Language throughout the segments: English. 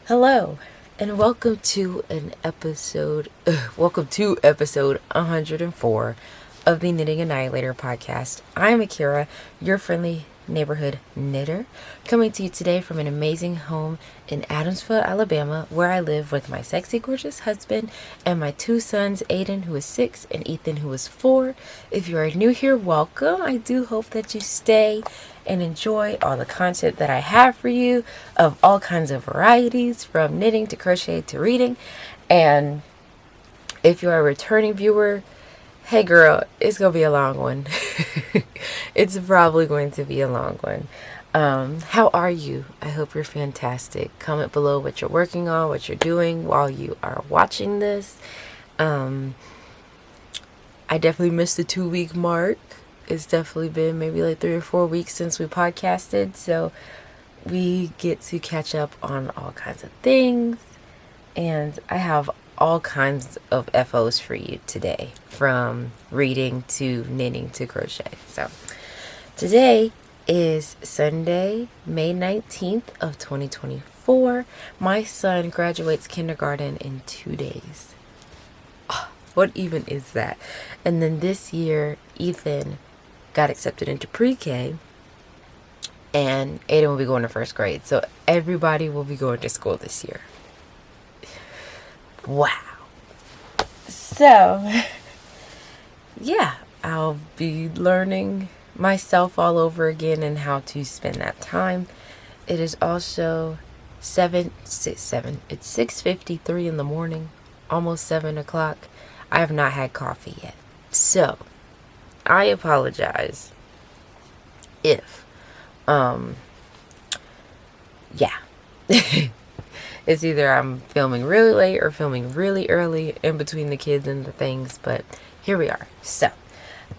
Hello, and welcome to episode 104 of the Knitting Annihilator podcast. I'm Akira, your friendly neighborhood knitter, coming to you today from an amazing home in Adamsville, Alabama, where I live with my sexy, gorgeous husband and my two sons, Aiden, who is 6, and Ethan, who is 4. If you are new here, welcome. I do hope that you stay and enjoy all the content that I have for you of all kinds of varieties, from knitting to crochet to reading. And if you're a returning viewer, hey girl, it's gonna be a long one. It's probably going to be a long one. How are you? I hope you're fantastic. Comment below what you're working on, what you're doing while you are watching this. I definitely missed the 2-week mark. It's definitely been maybe like 3 or 4 weeks since we podcasted, so we get to catch up on all kinds of things, and I have all kinds of FOs for you today, from reading to knitting to crochet. So today is Sunday, May 19th of 2024. My son graduates kindergarten in 2 days. What even is that? And then this year, Ethan got accepted into pre-K, and Aiden will be going to first grade. So everybody will be going to school this year. Wow. So, yeah, I'll be learning myself all over again and how to spend that time. It is also 6:53 in the morning, almost 7 o'clock. I have not had coffee yet. So, I apologize if, yeah. It's either I'm filming really late or filming really early in between the kids and the things, but here we are. So,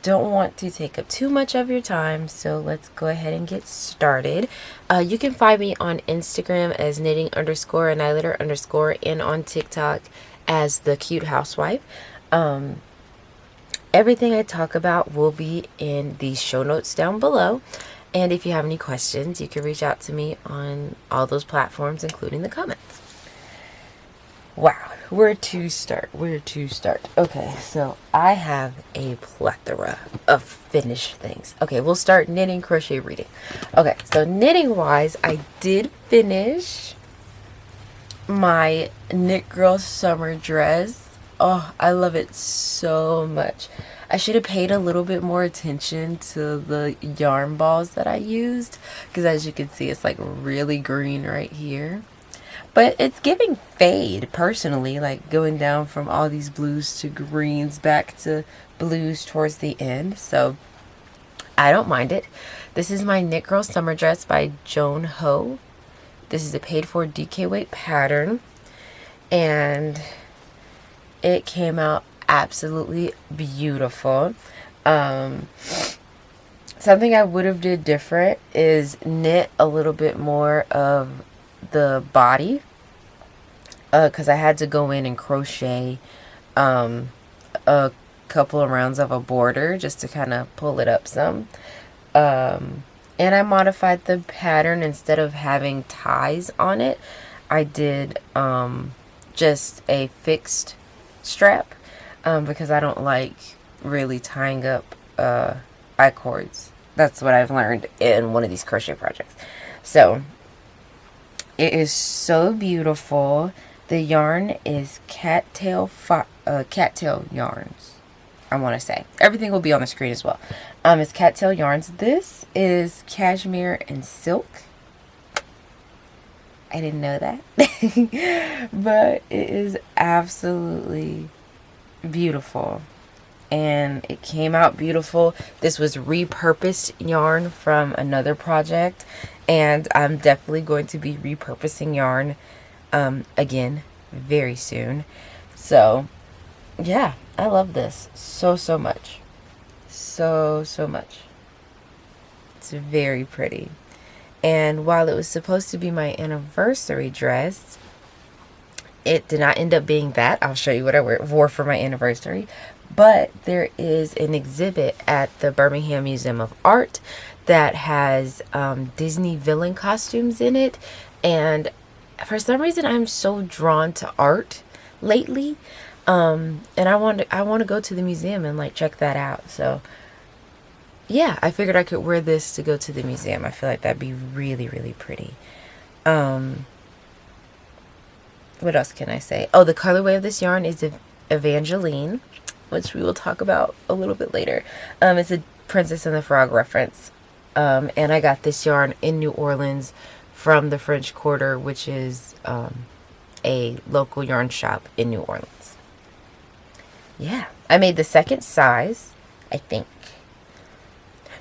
don't want to take up too much of your time, so let's go ahead and get started. You can find me on Instagram as knitting_annihilator_ and on TikTok as the cute housewife. Everything I talk about will be in the show notes down below. And if you have any questions, you can reach out to me on all those platforms, including the comments. Wow, where to start? Okay, so I have a plethora of finished things. Okay, we'll start knitting, crochet, reading. Okay, so knitting wise, I did finish my Knit Girl summer dress. Oh, I love it so much. I should have paid a little bit more attention to the yarn balls that I used, because as you can see, it's like really green right here. But it's giving fade, personally, like going down from all these blues to greens back to blues towards the end. So I don't mind it. This is my Knit Girl summer dress by Joan Ho. This is a paid for DK weight pattern, and it came out absolutely beautiful. Something I would have did different is knit a little bit more of the body, because I had to go in and crochet a couple of rounds of a border just to kind of pull it up some. And I modified the pattern. Instead of having ties on it, I did just a fixed strap, because I don't like really tying up I-cords. That's what I've learned in one of these crochet projects. So it is so beautiful. The yarn is cattail yarns, I want to say. Everything will be on the screen as well. It's cattail yarns. This is cashmere and silk. I didn't know that. But it is absolutely beautiful, and it came out beautiful. This was repurposed yarn from another project, and I'm definitely going to be repurposing yarn again very soon. So yeah, I love this so much. So much. It's very pretty. And while it was supposed to be my anniversary dress, it did not end up being that. I'll show you what I wore for my anniversary. But there is an exhibit at the Birmingham Museum of Art that has Disney villain costumes in it. And for some reason I'm so drawn to art lately. And I want to go to the museum and like check that out. So yeah, I figured I could wear this to go to the museum. I feel like that'd be really, really pretty. What else can I say? Oh, the colorway of this yarn is Evangeline, which we will talk about a little bit later. It's a Princess and the Frog reference. And I got this yarn in New Orleans from the French Quarter, which is a local yarn shop in New Orleans. Yeah, I made the second size, I think.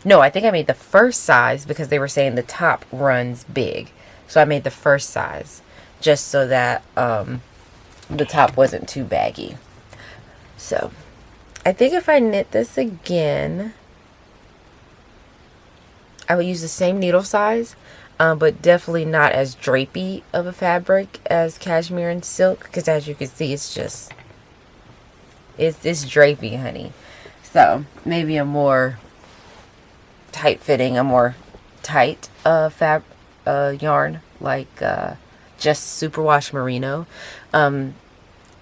No, I think I made the first size because they were saying the top runs big. So I made the first size just so that the top wasn't too baggy. So I think if I knit this again, I would use the same needle size, but definitely not as drapey of a fabric as cashmere and silk, because as you can see, it's drapey, honey. So maybe a more tight fitting, a more tight yarn, like just superwash merino.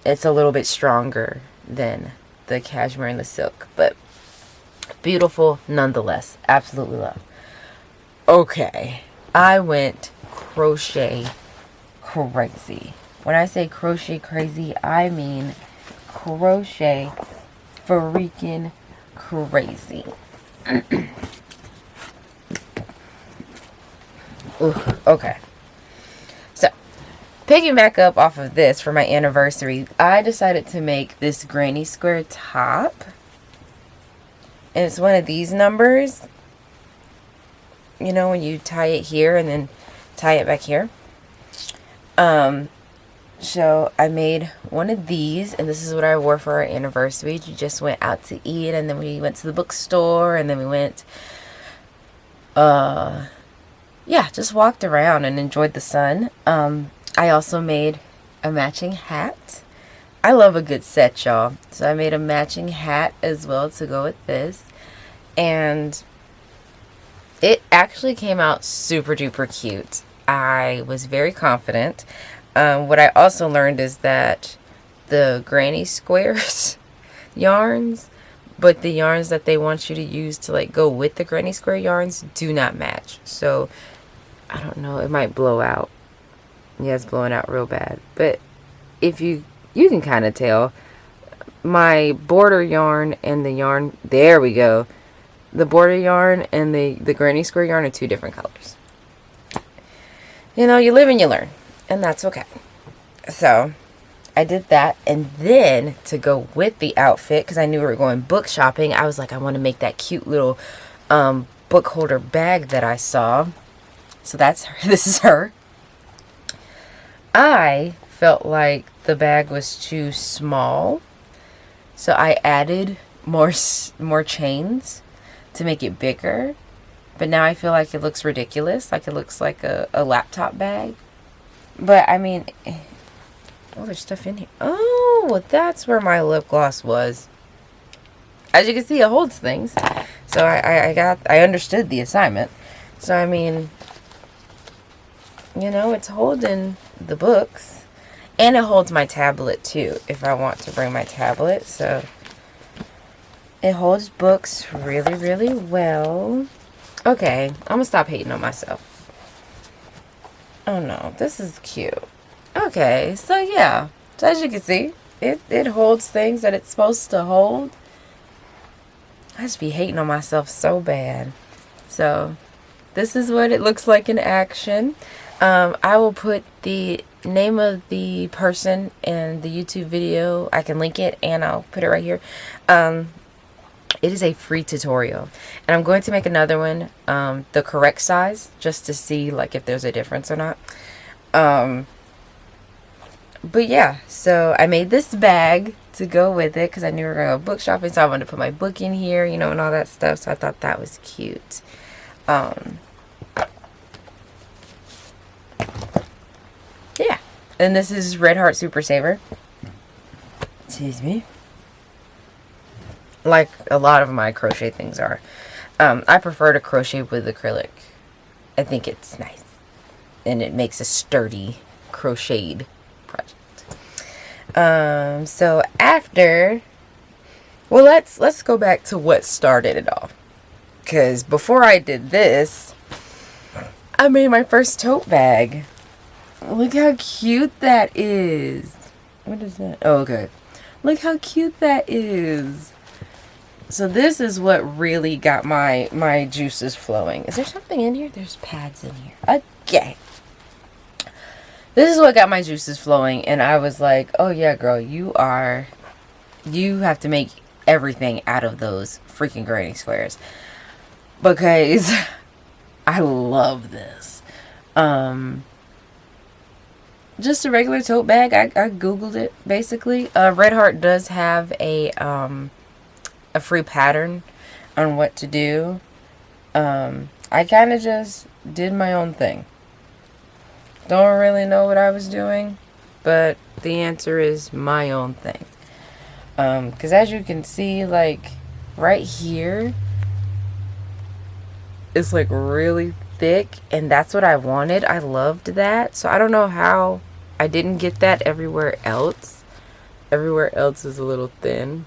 It's a little bit stronger than the cashmere and the silk, but beautiful nonetheless. Absolutely love. Okay, I went crochet crazy. When I say crochet crazy, I mean crochet freaking crazy. Ooh, okay. So, picking back up off of this for my anniversary, I decided to make this granny square top. And it's one of these numbers. You know, when you tie it here and then tie it back here. So I made one of these, and this is what I wore for our anniversary. We just went out to eat, and then we went to the bookstore, and then we went, yeah, just walked around and enjoyed the sun. I also made a matching hat. I love a good set, y'all. So I made a matching hat as well to go with this. And it actually came out super duper cute. I was very confident. What I also learned is that the granny squares yarns, but the yarns that they want you to use to like go with the granny square yarns do not match. So I don't know, it might blow out. Yeah, it's blowing out real bad. But if you can kind of tell, my border yarn and the yarn, there we go. The border yarn and the granny square yarn are two different colors. You know, you live and you learn, and that's okay. So I did that, and then to go with the outfit, because I knew we were going book shopping, I was like, I want to make that cute little book holder bag that I saw. So that's her. This is her. I felt like the bag was too small, so I added more chains to make it bigger. But now I feel like it looks ridiculous, like it looks like a laptop bag. But I mean, oh, there's stuff in here. Oh, that's where my lip gloss was. As you can see, it holds things. So I understood the assignment. So I mean, you know, it's holding the books, and it holds my tablet too if I want to bring my tablet. So it holds books really, really well. Okay, I'm gonna stop hating on myself. Oh no, this is cute. Okay, so yeah, so as you can see, it holds things that it's supposed to hold. I just be hating on myself so bad. So this is what it looks like in action. I will put the name of the person in the YouTube video. I can link it, and I'll put it right here. It is a free tutorial, and I'm going to make another one, the correct size, just to see like if there's a difference or not. But yeah, so I made this bag to go with it because I knew we were going to go book shopping, so I wanted to put my book in here, you know, and all that stuff. So I thought that was cute. Yeah, and this is Red Heart Super Saver. Excuse me. Like a lot of my crochet things are. I prefer to crochet with acrylic. I think it's nice. And it makes a sturdy crocheted project. So after, well, let's go back to what started it all. Because before I did this, I made my first tote bag. Look how cute that is. What is that? Oh, okay. Look how cute that is. So this is what really got my juices flowing. Is there something in here? There's pads in here. Okay. This is what got my juices flowing. And I was like, oh yeah, girl, you have to make everything out of those freaking granny squares. Because I love this. Just a regular tote bag. I googled it basically. Red Heart does have a free pattern on what to do. I kind of just did my own thing. Don't really know what I was doing, but the answer is my own thing. Because as you can see, like right here, it's like really thick, and that's what I wanted. I loved that. So I don't know how I didn't get that everywhere else. Everywhere else is a little thin.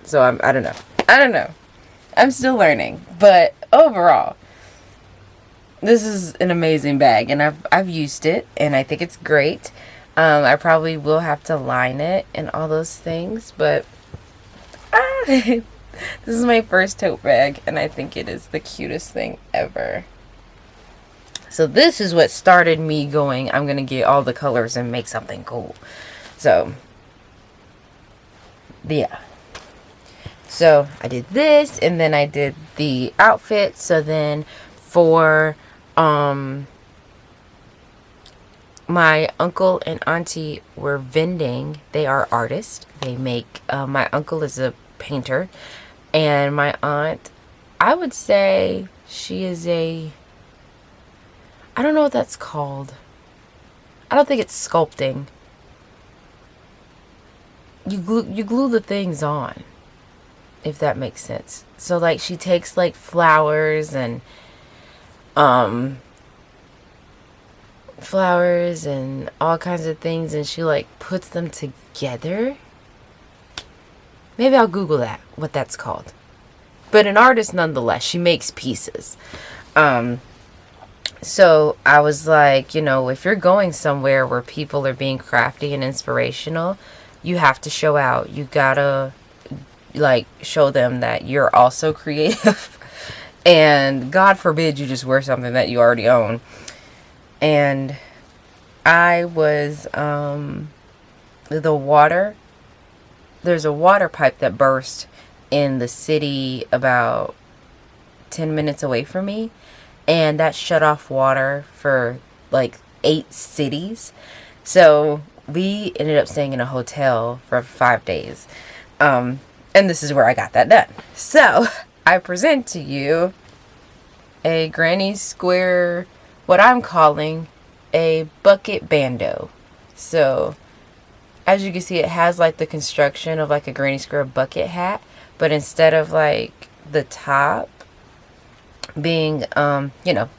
So I don't know. I'm still learning, but overall, this is an amazing bag, and I've used it, and I think it's great. I probably will have to line it and all those things, but this is my first tote bag, and I think it is the cutest thing ever. So this is what started me going, I'm going to get all the colors and make something cool. So, yeah. So I did this, and then I did the outfit. So then for my uncle and auntie were vending. They are artists. They make, my uncle is a painter, and my aunt, I would say she is I don't know what that's called. I don't think it's sculpting. You glue the things on, if that makes sense. So like she takes like flowers and all kinds of things, and she like puts them together. Maybe I'll Google that, what that's called. But an artist nonetheless. She makes pieces. So I was like, if you're going somewhere where people are being crafty and inspirational, you have to show out. You gotta like show them that you're also creative. And God forbid you just wear something that you already own. And I was there's a water pipe that burst in the city about 10 minutes away from me, and that shut off water for like 8 cities. So we ended up staying in a hotel for 5 days, and this is where I got that done. So I present to you a granny square, what I'm calling a bucket bandeau. So as you can see, it has like the construction of like a granny square bucket hat, but instead of like the top being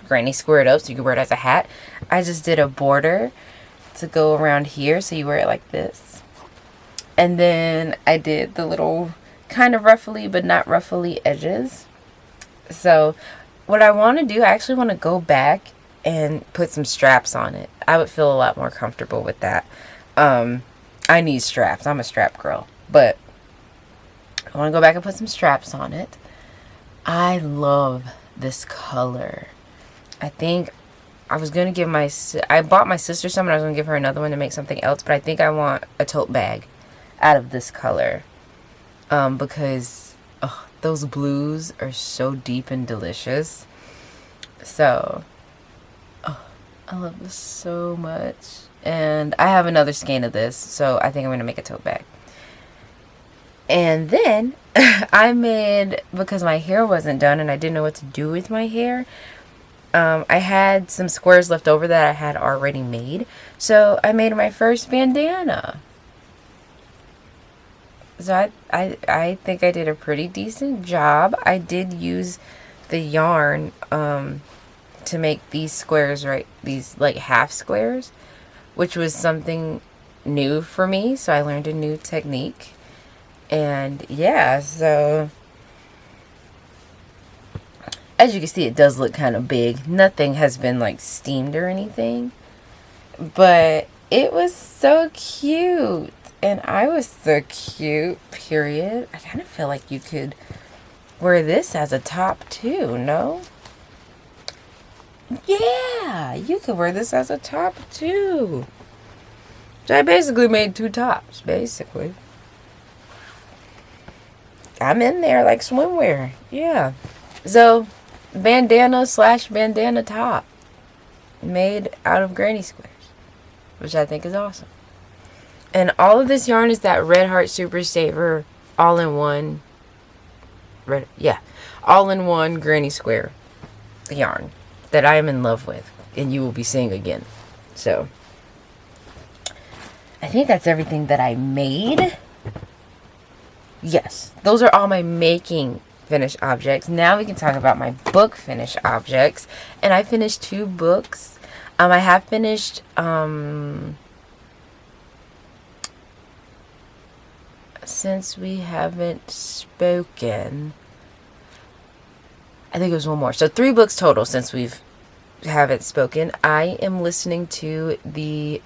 granny squared up so you can wear it as a hat, I just did a border to go around here so you wear it like this. And then I did the little kind of ruffly but not ruffly edges. So what I want to do, I actually want to go back and put some straps on it. I would feel a lot more comfortable with that. I need straps. I'm a strap girl. But I want to go back and put some straps on it. I love this color. I think I was going to give I bought my sister some, and I was going to give her another one to make something else. But I think I want a tote bag out of this color. Because those blues are so deep and delicious. So, I love this so much. And I have another skein of this, so I think I'm going to make a tote bag. And then I made, because my hair wasn't done and I didn't know what to do with my hair, I had some squares left over that I had already made. So I made my first bandana. So I think I did a pretty decent job. I did use the yarn to make these squares, right? These like half squares, which was something new for me. So I learned a new technique. And yeah, so as you can see, it does look kind of big. Nothing has been like steamed or anything, but it was so cute. And I was so cute, period. I kind of feel like you could wear this as a top too, no? Yeah, you could wear this as a top too. So I basically made 2 tops, basically. I'm in there like swimwear. Yeah. So, bandana / bandana top. Made out of granny squares. Which I think is awesome. And all of this yarn is that Red Heart Super Saver all-in-one. All-in-one granny square yarn that I am in love with. And you will be seeing again. So, I think that's everything that I made. Yes, those are all my making finished objects. Now we can talk about my book finished objects. And I finished 2 books. I have finished since we haven't spoken, I think it was 1 more. So 3 books total since we haven't spoken. I am listening to the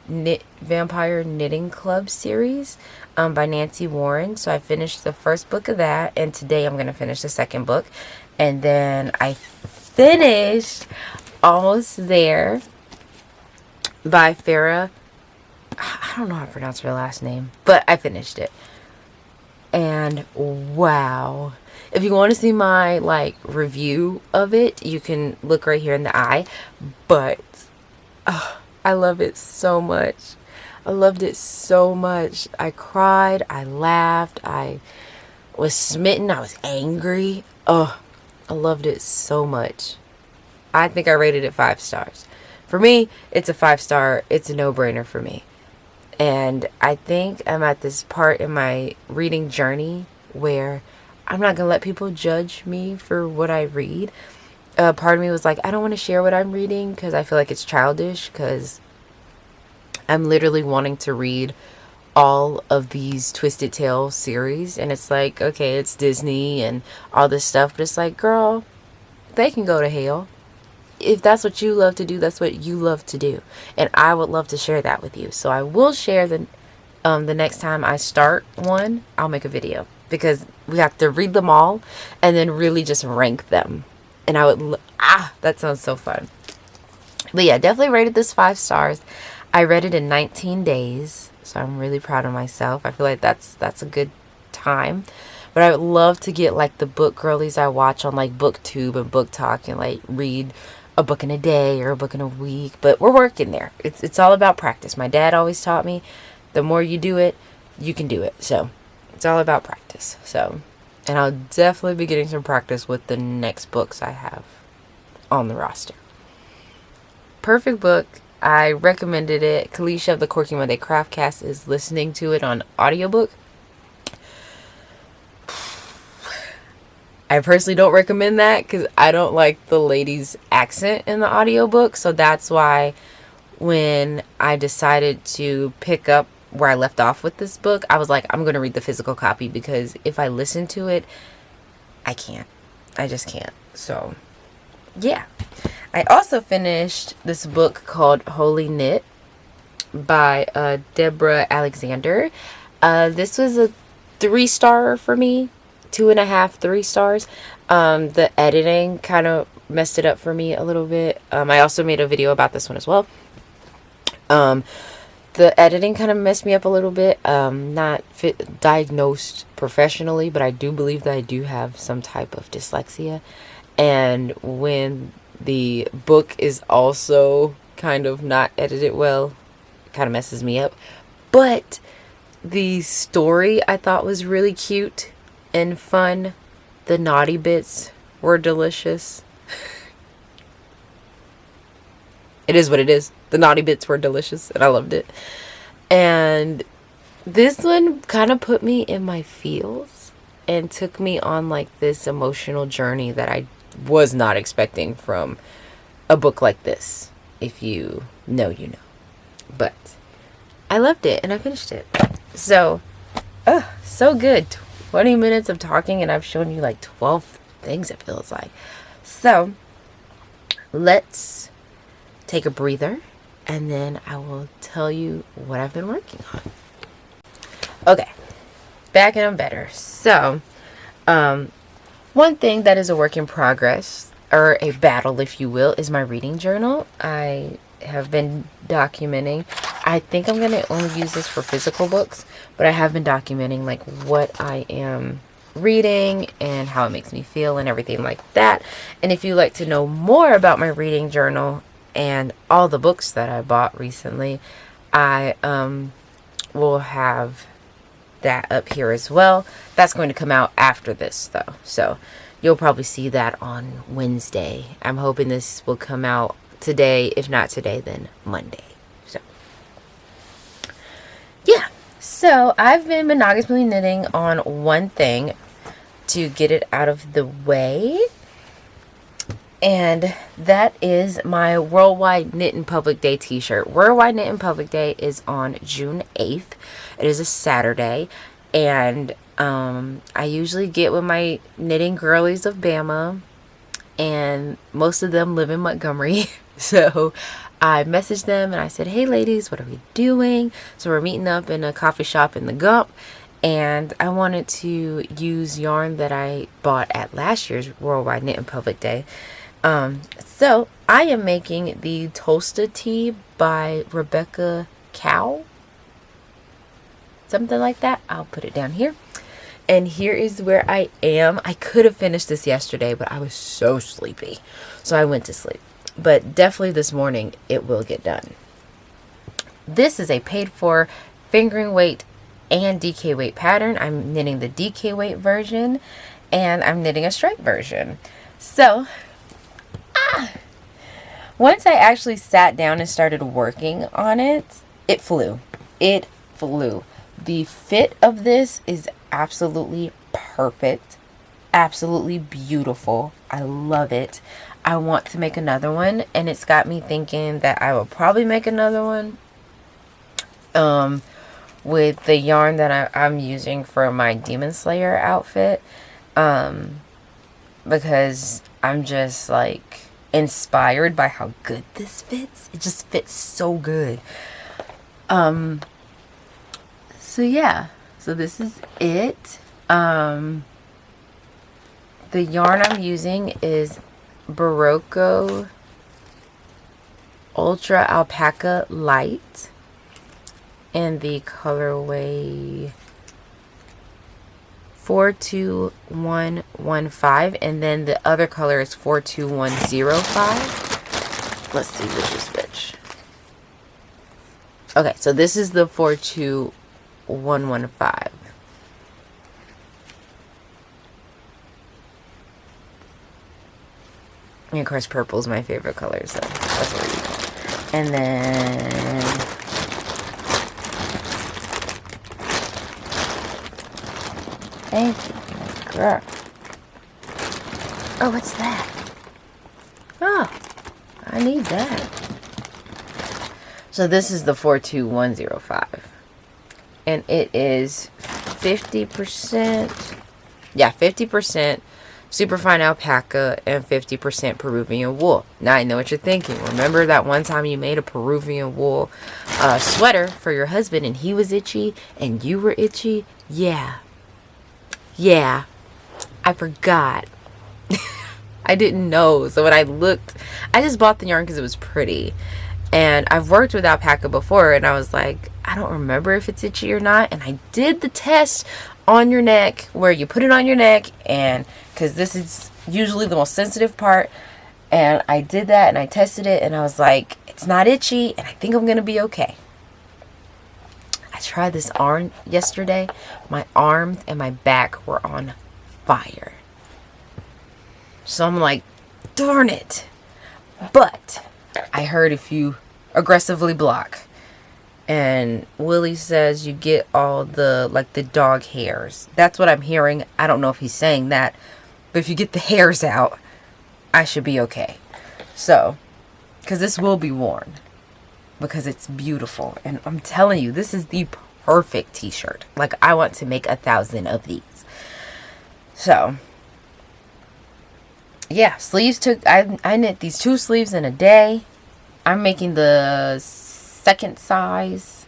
Vampire Knitting Club series by Nancy Warren. So I finished the first book of that, and today I'm going to finish the second book. And then I finished Almost There by Farrah. I don't know how to pronounce her last name, but I finished it. And wow. If you want to see my like review of it, you can look right here in the eye. But I love it so much. I loved it so much. I cried, I laughed, I was smitten, I was angry. I loved it so much. I think I rated it 5 stars. For me, it's a 5-star. It's a no-brainer for me. And I think I'm at this part in my reading journey where I'm not going to let people judge me for what I read. Part of me was like, I don't want to share what I'm reading because I feel like it's childish, because I'm literally wanting to read all of these Twisted Tale series. And it's like, okay, it's Disney and all this stuff. But it's like, girl, they can go to hell. If that's what you love to do, that's what you love to do. And I would love to share that with you. So I will share the next time I start one, I'll make a video. Because we have to read them all and then really just rank them. And I would, that sounds so fun. But yeah, definitely rated this 5 stars. I read it in 19 days. So I'm really proud of myself. I feel like that's a good time. But I would love to get like the book girlies I watch on like BookTube and Book Talk and like read a book in a day or a book in a week. But we're working there. It's all about practice. My dad always taught me, the more you do it, you can do it. So it's all about practice. So, and I'll definitely be getting some practice with the next books I have on the roster. Perfect book. I recommended it. Kalisha of the Quirky Monday Craftcast is listening to it on audiobook. I personally don't recommend that because I don't like the lady's accent in the audiobook. So that's why when I decided to pick up where I left off with this book, I was like, I'm going to read the physical copy, because if I listen to it, I can't. I just can't. So, yeah. I also finished this book called Holy Knit by Deborah Alexander. This was a 3-star for me. 2.5, 3 stars. The editing kind of messed it up for me a little bit. I also made a video about this one as well. The editing kind of messed me up a little bit. Not diagnosed professionally, but I do believe that I do have some type of dyslexia. And when the book is also kind of not edited well, it kind of messes me up. But the story I thought was really cute and fun. The naughty bits were delicious. It is what it is. The naughty bits were delicious and I loved it. And this one kind of put me in my feels and took me on like this emotional journey that I was not expecting from a book like this. If you know, you know. But I loved it and I finished it. So, so good. 20 minutes of talking and I've shown you like 12 things, it feels like. So, let's take a breather and then I will tell you what I've been working on. Okay, back and I'm better. So, one thing that is a work in progress, or a battle if you will, is my reading journal. I have been documenting. I think I'm going to only use this for physical books, but I have been documenting like what I am reading and how it makes me feel and everything like that. And if you'd like to know more about my reading journal and all the books that I bought recently, I will have that up here as well. That's going to come out after this though, so you'll probably see that on Wednesday. I'm hoping this will come out today. If not today, then Monday. So yeah, so I've been monogamously knitting on one thing to get it out of the way, and that is my Worldwide Knit in Public Day t-shirt. Worldwide Knit in Public Day is on June 8th. It is a Saturday, and I usually get with my knitting girlies of Bama, and most of them live in Montgomery. So I messaged them and I said, hey ladies, what are we doing? So we're meeting up in a coffee shop in the Gump, and I wanted to use yarn that I bought at last year's Worldwide Knit in Public Day. So I am making the Tolsta tee by Rebecca Cow, something like that. I'll put it down here. And here is where I am. I could have finished this yesterday, but I was so sleepy, so I went to sleep. But definitely this morning it will get done. This is a paid for fingering weight and DK weight pattern. I'm knitting the DK weight version and I'm knitting a stripe version. So once I actually sat down and started working on it, it flew. It flew. The fit of this is absolutely perfect. Absolutely beautiful. I love it. I want to make another one, and it's got me thinking that I will probably make another one with the yarn that I'm using for my Demon Slayer outfit, because I'm just like inspired by how good this fits. It just fits so good. So yeah, so this is it. The yarn I'm using is Barocco Ultra Alpaca Light in the colorway 42115, and then the other color is 42105. Let's see which is which. Okay, so this is the 42115. And of course, purple is my favorite color, so that's what we use. And then thank you, girl. Oh, what's that? Oh, I need that. So this is the 42105, and it is 50%. Yeah, 50%. Superfine alpaca and 50% Peruvian wool. Now I know what you're thinking. Remember that one time you made a Peruvian wool sweater for your husband and he was itchy and you were itchy? Yeah. I forgot. I didn't know. So when I looked, I just bought the yarn because it was pretty. And I've worked with alpaca before and I was like, I don't remember if it's itchy or not. And I did the test on your neck where you put it on your neck, and because this is usually the most sensitive part, and I did that and I tested it and I was like, it's not itchy and I think I'm gonna be okay. I tried this arm yesterday. My arms and my back were on fire, so I'm like, darn it. But I heard if you aggressively block, and Willie says you get all the, like, the dog hairs. That's what I'm hearing. I don't know if he's saying that. But if you get the hairs out, I should be okay. So, because this will be worn because it's beautiful. And I'm telling you, this is the perfect t-shirt. Like, I want to make 1,000 of these. So, yeah, sleeves I knit these 2 sleeves in a day. I'm making the second size.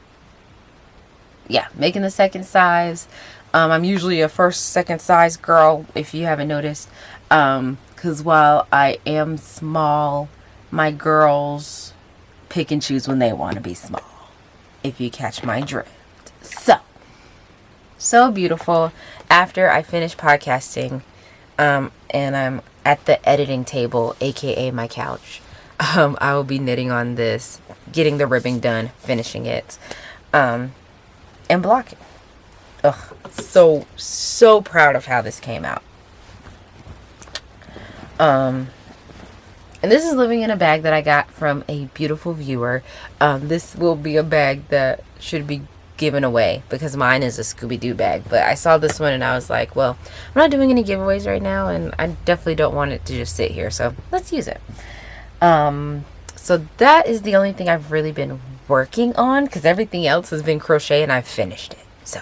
Yeah, making the second size. I'm usually a second size girl, if you haven't noticed. Because while I am small, my girls pick and choose when they want to be small, if you catch my drift. So beautiful. After I finish podcasting, and I'm at the editing table, aka my couch, I will be knitting on this, getting the ribbing done, finishing it, and blocking. Ugh, so proud of how this came out. And this is living in a bag that I got from a beautiful viewer. This will be a bag that should be given away because mine is a Scooby-Doo bag. But I saw this one and I was like, well, I'm not doing any giveaways right now, and I definitely don't want it to just sit here. So let's use it. So that is the only thing I've really been working on, because everything else has been crochet and I've finished it. So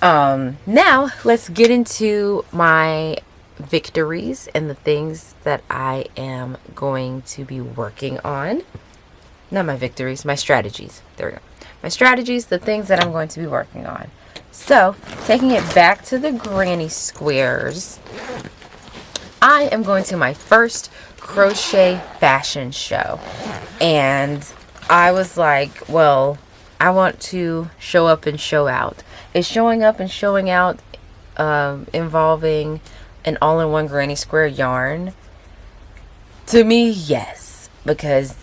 now let's get into my victories and the things that I am going to be working on. Not my victories, my strategies. There we go. My strategies, the things that I'm going to be working on. So, taking it back to the granny squares, I am going to my first crochet fashion show. And I was like, well, I want to show up and show out. Is showing up and showing out involving an all-in-one granny square yarn? To me, yes, because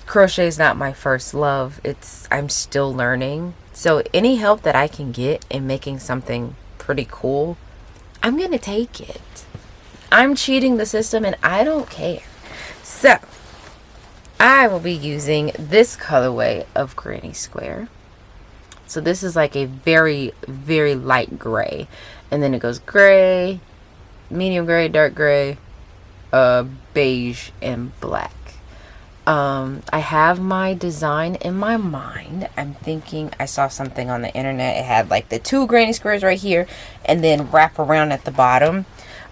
crochet is not my first love. I'm still learning. So any help that I can get in making something pretty cool, I'm gonna take it. I'm cheating the system and I don't care. So I will be using this colorway of granny square. So this is like a very, very light gray, and then it goes gray, medium gray, dark gray, beige, and black. I have my design in my mind. I'm thinking, I saw something on the internet. It had like the 2 granny squares right here and then wrap around at the bottom.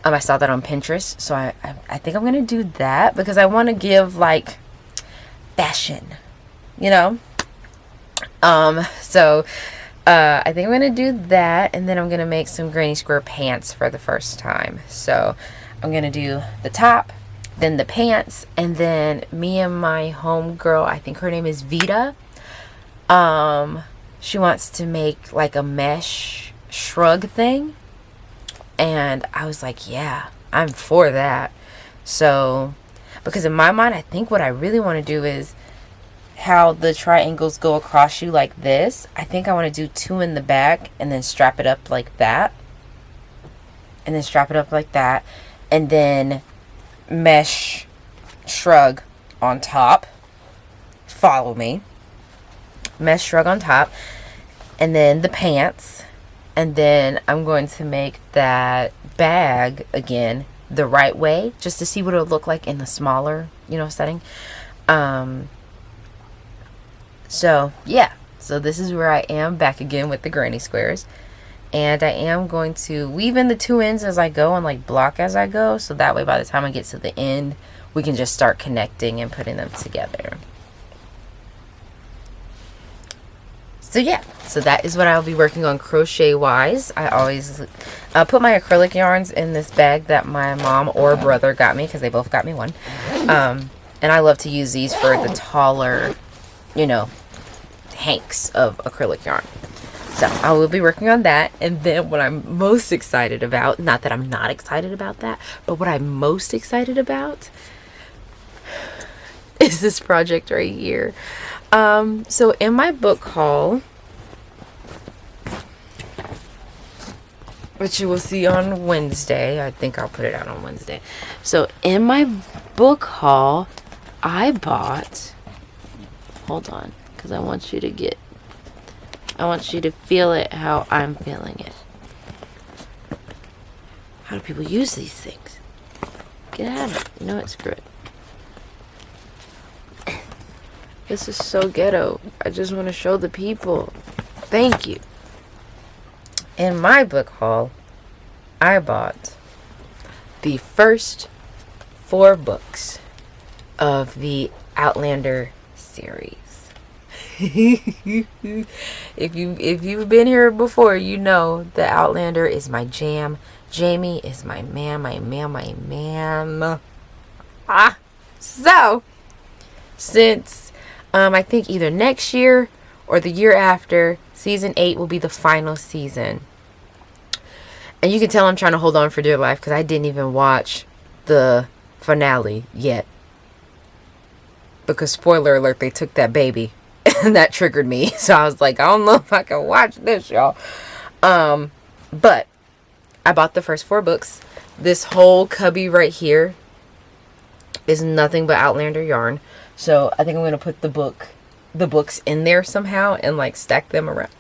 I saw that on Pinterest. So I think I'm going to do that because I want to give like fashion, you know? So I think I'm going to do that, and then I'm going to make some granny square pants for the first time. So I'm going to do the top, then the pants, and then me and my homegirl, I think her name is Vita, she wants to make like a mesh shrug thing, and I was like, yeah, I'm for that. So, because in my mind, I think what I really want to do is how the triangles go across you like this. I think I want to do 2 in the back and then strap it up like that, and then strap it up like that, and then mesh shrug on top. Follow me. Mesh shrug on top, and then the pants, and then I'm going to make that bag again the right way just to see what it'll look like in the smaller, setting. So yeah, so this is where I am, back again with the granny squares. And I am going to weave in the 2 ends as I go and like block as I go, so that way by the time I get to the end, we can just start connecting and putting them together. So yeah, so that is what I'll be working on crochet wise. I always put my acrylic yarns in this bag that my mom or brother got me, because they both got me one. And I love to use these for the taller, hanks of acrylic yarn. So I will be working on that. And then what I'm most excited about, not that I'm not excited about that, but what I'm most excited about is this project right here. So in my book haul, which you will see on Wednesday, I think I'll put it out on Wednesday. So in my book haul, I bought, hold on, because I want you to feel it how I'm feeling it. How do people use these things? Get out of it. You know what? Screw it. This is so ghetto. I just want to show the people. Thank you. In my book haul, I bought the first 4 books of the Outlander series. If you've been here before, you know that Outlander is my jam. Jamie is my man. So since I think either next year or the year after, season 8 will be the final season. And you can tell I'm trying to hold on for dear life because I didn't even watch the finale yet. Because spoiler alert, they took that baby. And that triggered me. So I was like, I don't know if I can watch this, y'all. But I bought the first 4 books. This whole cubby right here is nothing but Outlander yarn. So I think I'm going to put the books in there somehow and like stack them around.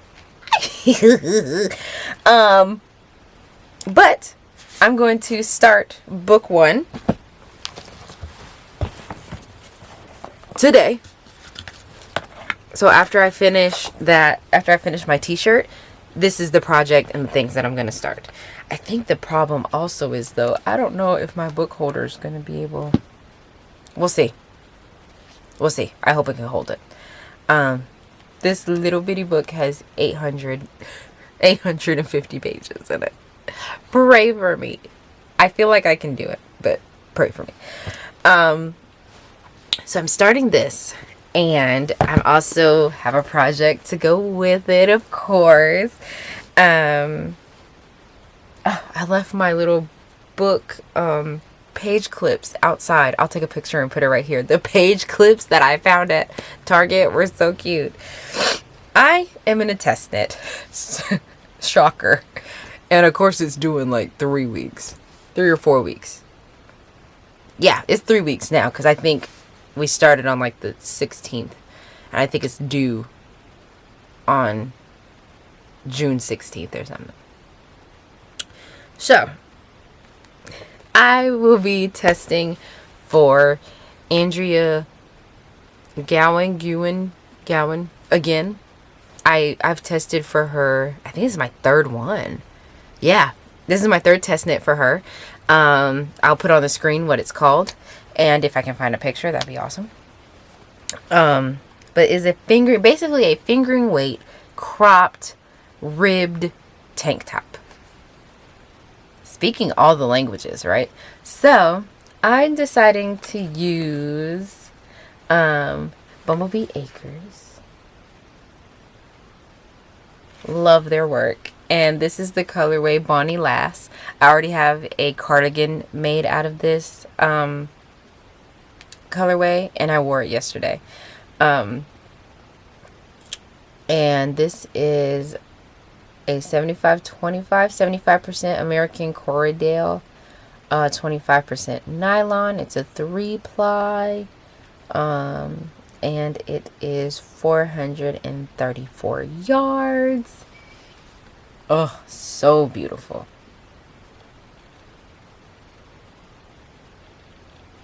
But I'm going to start book 1 today. So after I finish my t-shirt, this is the project and the things that I'm going to start. I think the problem also is, though, I don't know if my book holder is going to be able... We'll see. I hope it can hold it. This little bitty book has 850 pages in it. Pray for me. I feel like I can do it, but pray for me. So I'm starting this. And I also have a project to go with it, of course. I left my little book page clips outside. I'll take a picture and put it right here. The page clips that I found at Target were so cute. I am in a test knit. Shocker. And of course it's due in like 3 weeks. 3 or 4 weeks. Yeah, it's 3 weeks now because I think we started on like the 16th. And I think it's due on June 16th or something. So, I will be testing for Andrea Gowan again. I've tested for her. I think this is my 3rd one. Yeah, this is my 3rd test knit for her. I'll put on the screen what it's called. And if I can find a picture, that'd be awesome. But is basically a fingering weight, cropped, ribbed tank top. Speaking all the languages, right? So, I'm deciding to use Bumblebee Acres. Love their work. And this is the colorway Bonnie Lass. I already have a cardigan made out of this colorway, and I wore it yesterday. And this is a 75% American Corriedale, 25% nylon. It's a 3-ply, and it is 434 yards. Oh, so beautiful.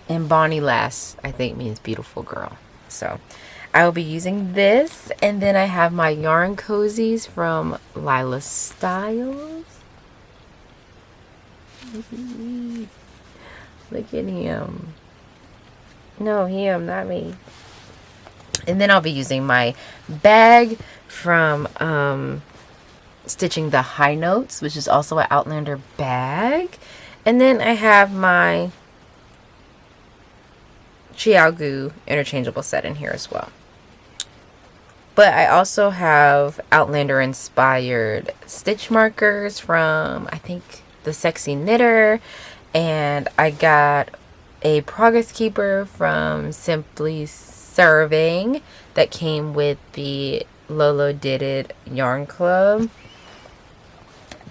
And Bonnie Lass, I think, means beautiful girl. So, I will be using this. And then I have my yarn cozies from Lila Styles. Look at him. No, him, not me. And then I'll be using my bag from Stitching the High Notes, which is also an Outlander bag. And then I have my Chiaogu interchangeable set in here as well. But I also have Outlander inspired stitch markers from, I think, the Sexy Knitter. And I got a Progress Keeper from Simply Serving that came with the Lolo Did It Yarn Club.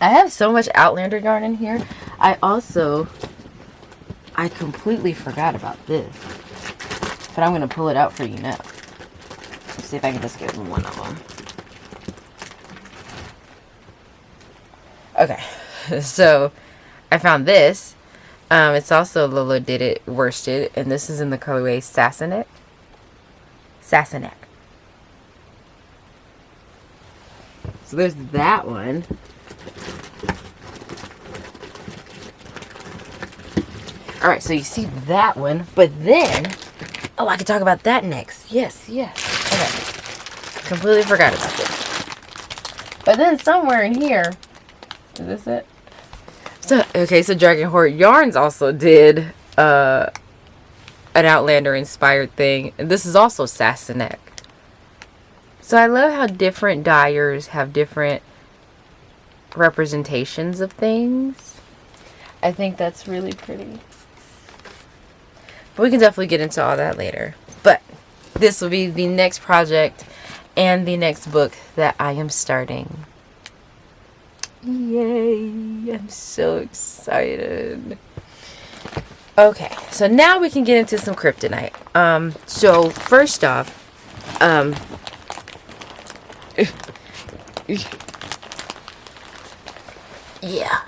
I have so much Outlander yarn in here. I completely forgot about this. But I'm going to pull it out for you now. Let's see if I can just get one of them. Okay. So, I found this. It's also Lolo Did It worsted. And this is in the colorway Sassenach. So there's that one. Alright, so you see that one. But then... Oh, I could talk about that next. Yes. Okay. Completely forgot about this. But then somewhere in here... Is this it? So Dragon Hoard Yarns also did an Outlander inspired thing. And this is also Sassenach. So I love how different dyers have different representations of things. I think that's really pretty. But we can definitely get into all that later. But this will be the next project and the next book that I am starting. Yay! I'm so excited. Okay, so now we can get into some kryptonite. So first off, yeah,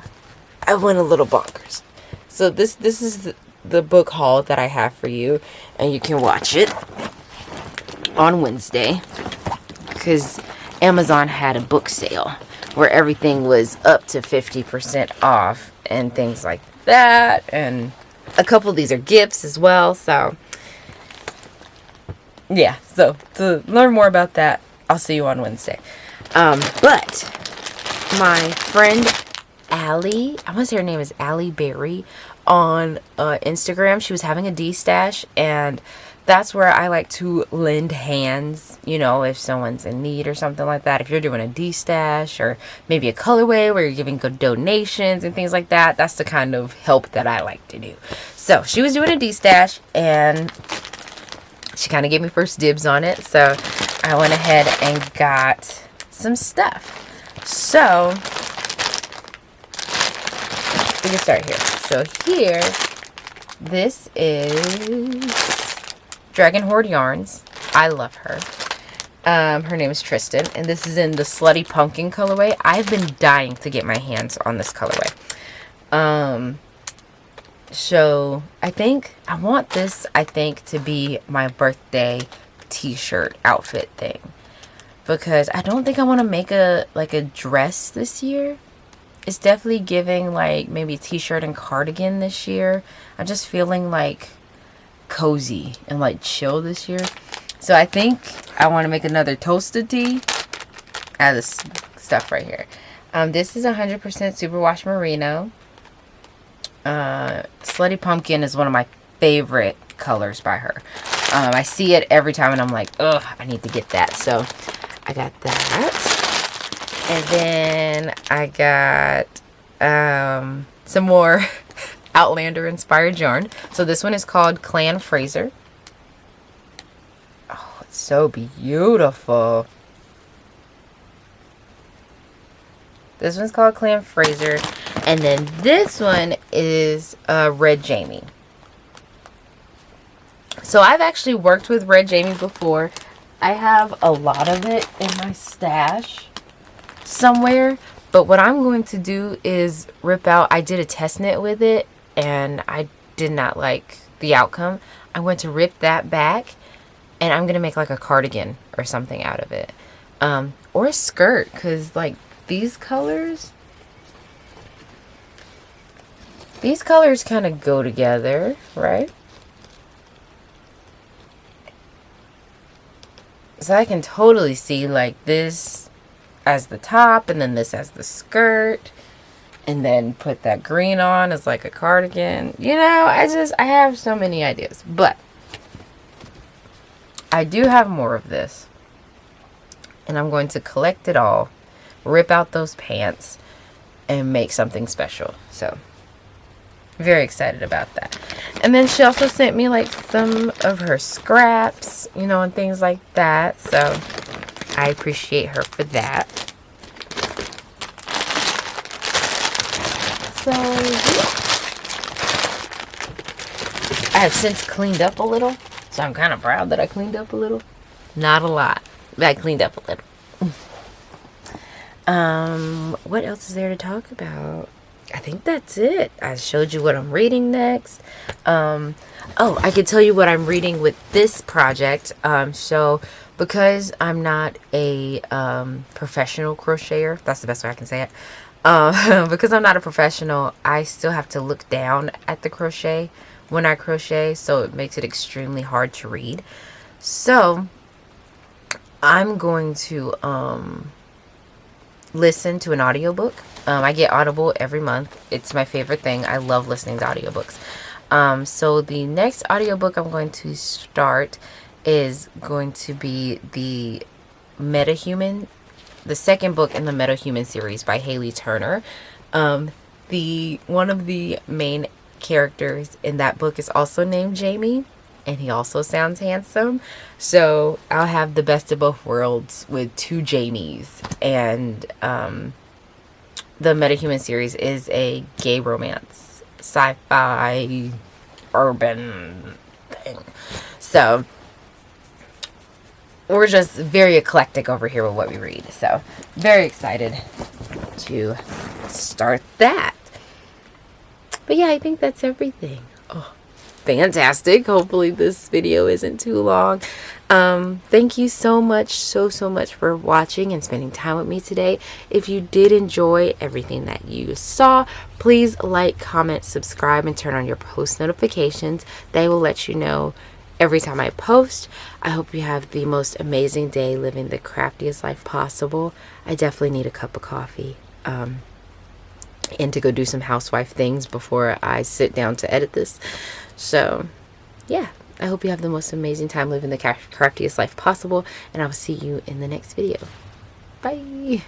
I went a little bonkers. So this is the book haul that I have for you, and you can watch it on Wednesday because Amazon had a book sale where everything was up to 50% off and things like that, and a couple of these are gifts as well. So yeah, so to learn more about that, I'll see you on Wednesday. But my friend Allie, I want to say her name is Allie Berry on Instagram. She was having a D-stash, and that's where I like to lend hands, you know, if someone's in need or something like that. If you're doing a D-stash or maybe a colorway where you're giving good donations and things like that, that's the kind of help that I like to do. So she was doing a D-stash, and she kind of gave me first dibs on it. So I went ahead and got some stuff. So we can start here. So here, this is Dragon Hoard Yarns. I love her. Her name is Tristan, and this is in the Slutty Pumpkin colorway. I've been dying to get my hands on this colorway. So I want this to be my birthday t-shirt outfit thing, because I don't think I want to make a dress this year. It's definitely giving like maybe t-shirt and cardigan this year. I'm just feeling like cozy and like chill this year. So I think I want to make another Tolsta tee out of this stuff right here. This is 100% superwash merino. Slutty Pumpkin is one of my favorite colors by her. I see it every time and I'm like, ugh, I need to get that. So I got that. And then I got some more Outlander inspired yarn. So this one is called Clan Fraser. Oh, it's so beautiful. This one's called Clan Fraser. And then this one is Red Jamie. So I've actually worked with Red Jamie before. I have a lot of it in my stash somewhere. But what I'm going to do is rip out. I did a test knit with it and I did not like the outcome. I'm going to rip that back and I'm going to make like a cardigan or something out of it. Or a skirt, because like these colors kind of go together, right? So I can totally see like this as the top and then this as the skirt, and then put that green on as like a cardigan. You know, I have so many ideas, but I do have more of this, and I'm going to collect it all, rip out those pants, and make something special. So very excited about that. And then she also sent me like some of her scraps, you know, and things like that. So I appreciate her for that. So yeah. I have since cleaned up a little, so I'm kind of proud that I cleaned up a little. Not a lot, but I cleaned up a little. What else is there to talk about? I think that's it. I showed you what I'm reading next. Oh, I could tell you what I'm reading with this project. So because I'm not a professional crocheter, that's the best way I can say it. Because I'm not a professional, I still have to look down at the crochet when I crochet, so it makes it extremely hard to read. So I'm going to listen to an audiobook. I get Audible every month. It's my favorite thing. I love listening to audiobooks. So the next audiobook I'm going to start is going to be the MetaHuman, the second book in the MetaHuman series by Haley Turner. One of the main characters in that book is also named Jamie, and he also sounds handsome. So I'll have the best of both worlds with two Jamies. And the MetaHuman series is a gay romance, sci-fi, urban thing. So we're just very eclectic over here with what we read. So very excited to start that. But yeah, I think that's everything. Oh, fantastic. Hopefully this video isn't too long. Thank you so much for watching and spending time with me today. If you did enjoy everything that you saw, please like, comment, subscribe, and turn on your post notifications. They will let you know every time I post. I hope you have the most amazing day living the craftiest life possible. I definitely need a cup of coffee and to go do some housewife things before I sit down to edit this. So yeah, I hope you have the most amazing time living the craftiest life possible, and I will see you in the next video. Bye.